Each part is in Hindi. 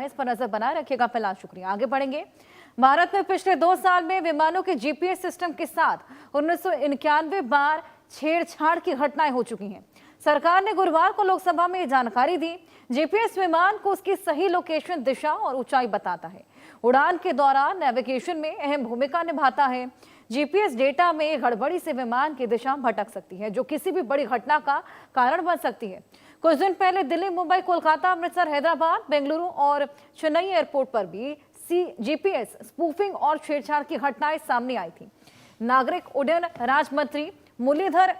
है, इस पर नजर बनाए रखिएगा। फिलहाल शुक्रिया। आगे बढ़ेंगे। भारत में पिछले 2 साल में विमानों के जीपीएस सिस्टम के साथ 1991 बार छेड़छाड़ की घटनाएं हो चुकी हैं। सरकार ने गुरुवार को लोकसभा में ये जानकारी दी। जीपीएस विमान को उसकी सही लोकेशन, दिशा और ऊंचाई बताता है। उड़ान के दौरान नेविगेशन में अहम भूमिका निभाता है। जीपीएस डेटा में गड़बड़ी से विमान की दिशा भटक सकती है, जो किसी भी बड़ी घटना का कारण बन सकती है। कुछ दिन पहले दिल्ली, मुंबई, कोलकाता, अमृतसर, हैदराबाद, बेंगलुरु और चेन्नई एयरपोर्ट पर भी जीपीएस स्पूफिंग और छेड़छाड़ की घटनाएं सामने आई थी। नागरिक उड्डयन राज्य मंत्री मुरलीधर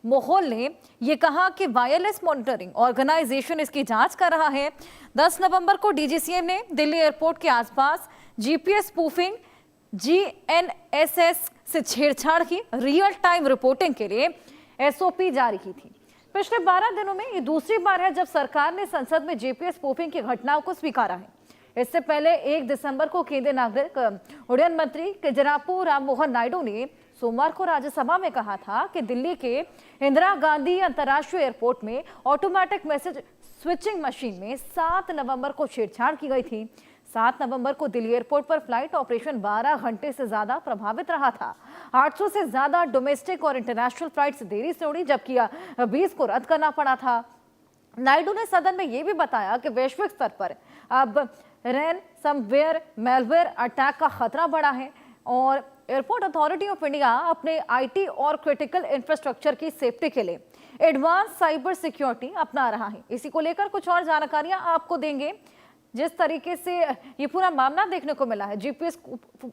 मोहोल ने यह कहा कि वायरलेस मॉनिटरिंग ऑर्गेनाइजेशन इसकी जांच कर रहा है। 10 नवंबर को डीजीसीए ने दिल्ली एयरपोर्ट के आसपास जीपीएस स्पूफिंग, जीएनएसएस से छेड़छाड़ की रियल टाइम रिपोर्टिंग के लिए एसओपी जारी की थी। पिछले 12 दिनों में ये दूसरी बार है जब सरकार ने संसद में जीपीएस स्पूफिंग की घटनाओं को स्वीकारा है। इससे पहले 1 दिसंबर को केंद्रीय नागरिक उड्डयन मंत्री किजरापू राममोहन नायडू ने सोमवार को राज्यसभा में कहा था कि दिल्ली के इंदिरा गांधी अंतर्राष्ट्रीय एयरपोर्ट में ऑटोमेटिक मैसेज स्विचिंग मशीन में 7 नवंबर को छेड़छाड़ की गई थी। 7 नवंबर को दिल्ली एयरपोर्ट पर फ्लाइट ऑपरेशन 12 घंटे से ज्यादा प्रभावित रहा था। 800 से ज्यादा डोमेस्टिक और इंटरनेशनल फ्लाइट्स देरी से उड़ी, जबकि 20 को रद्द करना पड़ा था। नायडू ने सदन में यह भी बताया कि वैश्विक स्तर पर अब रैनसमवेयर मैलवेयर अटैक का खतरा बढ़ा है और एयरपोर्ट अथॉरिटी ऑफ इंडिया अपने आईटी और क्रिटिकल इंफ्रास्ट्रक्चर की सेफ्टी के लिए एडवांस साइबर सिक्योरिटी अपना रहा है। इसी को लेकर कुछ और जानकारियां आपको देंगे। जिस तरीके से ये पूरा मामला देखने को मिला है जीपीएस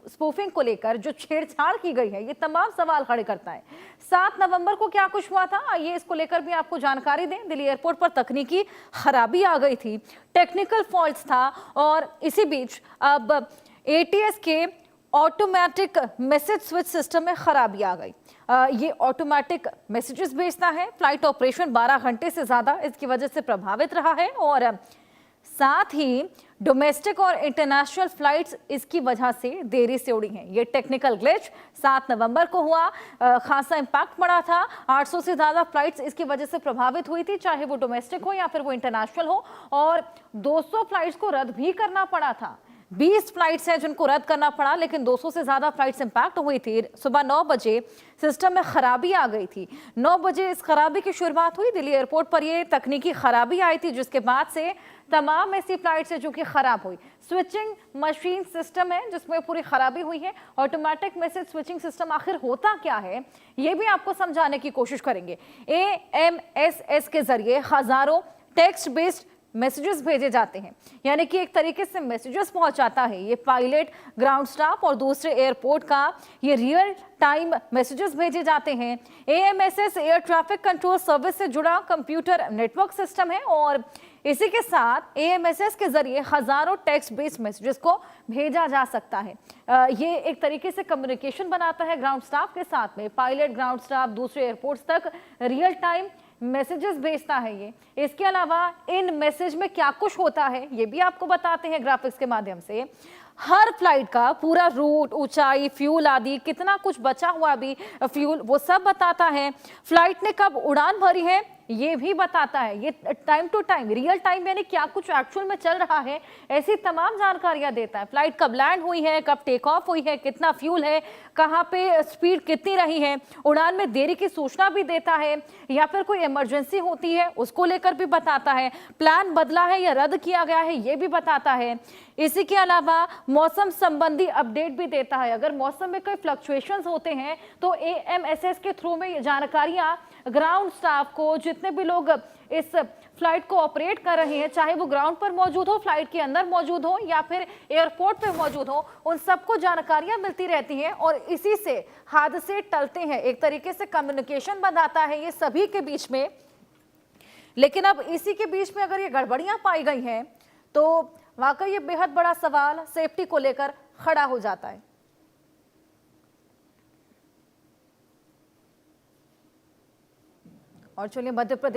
स्पूफिंग को लेकर, जो छेड़छाड़ की गई है, ये तमाम सवाल खड़े करता है। 7 नवंबर को क्या कुछ हुआ था, आइए इसको लेकर भी आपको जानकारी दें। दिल्ली एयरपोर्ट पर तकनीकी खराबी आ गई थी, टेक्निकल फॉल्ट्स था और इसी बीच अब एटीएस के ऑटोमेटिक मैसेज स्विच सिस्टम में खराबी आ गई। ये ऑटोमेटिक मैसेजेस भेजता है। फ्लाइट ऑपरेशन 12 घंटे से ज्यादा इसकी वजह से प्रभावित रहा है और साथ ही डोमेस्टिक और इंटरनेशनल फ्लाइट्स इसकी वजह से देरी से उड़ी हैं। ये टेक्निकल ग्लिच 7 नवंबर को हुआ, खासा इंपैक्ट पड़ा था। 800 से ज्यादा फ्लाइट्स इसकी वजह से प्रभावित हुई थी, चाहे वो डोमेस्टिक हो या फिर वो इंटरनेशनल हो, और 200 फ्लाइट्स को रद्द भी करना पड़ा था। 20 फ्लाइट्स हैं जिनको रद्द करना पड़ा, लेकिन 200 से ज्यादा फ्लाइट्स इंपैक्ट हुई थी। सुबह 9 बजे सिस्टम में खराबी आ गई थी। 9 बजे इस खराबी की शुरुआत हुई। दिल्ली एयरपोर्ट पर ये तकनीकी खराबी आई थी, जिसके बाद से तमाम ऐसी फ्लाइट्स है जो कि खराब हुई। स्विचिंग मशीन सिस्टम है जिसमें पूरी खराबी हुई है। ऑटोमेटिक मैसेज स्विचिंग सिस्टम आखिर होता क्या है, ये भी आपको समझाने की कोशिश करेंगे। एएमएसएस के जरिए हजारों टेक्स्ट बेस्ड मैसेजेस भेजे जाते हैं, यानी कि एक तरीके से मैसेजेस पहुंचाता है ये पायलट, ग्राउंड स्टाफ और दूसरे एयरपोर्ट का ये रियल टाइम मैसेजेस भेजे जाते हैं। AMSS air traffic control service से जुड़ा कंप्यूटर नेटवर्क सिस्टम है और इसी के साथ एएमएसएस के जरिए हजारों टेक्स्ट बेस्ड मैसेजेस को भेजा जा सकता है। ये एक तरीके से कम्युनिकेशन बनाता है ग्राउंड स्टाफ के साथ में। पायलट, ग्राउंड स्टाफ, दूसरे एयरपोर्ट्स तक रियल टाइम मैसेजेस भेजता है ये। इसके अलावा इन मैसेज में क्या कुछ होता है ये भी आपको बताते हैं ग्राफिक्स के माध्यम से। हर फ्लाइट का पूरा रूट, ऊंचाई, फ्यूल आदि, कितना कुछ बचा हुआ भी फ्यूल, वो सब बताता है। फ्लाइट ने कब उड़ान भरी है ये भी बताता है। ये time to time, real time, यानी क्या कुछ एक्चुअल में चल रहा है, ऐसी तमाम जानकारियां देता है। फ्लाइट कब लैंड हुई है, कब टेक ऑफ हुई है, कितना फ्यूल है, कहां पे स्पीड कितनी रही है, उड़ान में देरी की सूचना भी देता है, या फिर कोई इमरजेंसी होती है उसको लेकर भी बताता है। प्लान बदला है या रद्द किया गया है ये भी बताता है। इसी के अलावा मौसम संबंधी अपडेट भी देता है। अगर मौसम में कोई फ्लक्चुएशंस होते हैं तो एएमएसएस के थ्रू में ये जानकारियां ग्राउंड स्टाफ को, जितने भी लोग इस फ्लाइट को ऑपरेट कर रहे हैं, चाहे वो ग्राउंड पर मौजूद हो, फ्लाइट के अंदर मौजूद हो या फिर एयरपोर्ट पे मौजूद हो, उन सबको जानकारियां मिलती रहती हैं और इसी से हादसे टलते हैं। एक तरीके से कम्युनिकेशन बनाता है ये सभी के बीच में। लेकिन अब इसी के बीच में अगर ये गड़बड़ियां पाई गई हैं तो वाकई ये बेहद बड़ा सवाल सेफ्टी को लेकर खड़ा हो जाता है। और चलिए मध्य प्रदेश